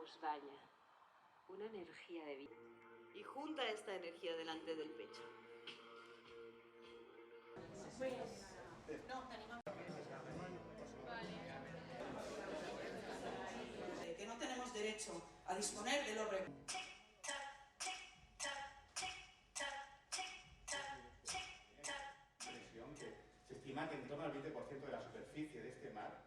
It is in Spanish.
os baña una energía de vida. Y junta esta energía delante del pecho. Que no tenemos derecho a disponer de los recursos. Que se estima que en torno al 20% de la superficie de este mar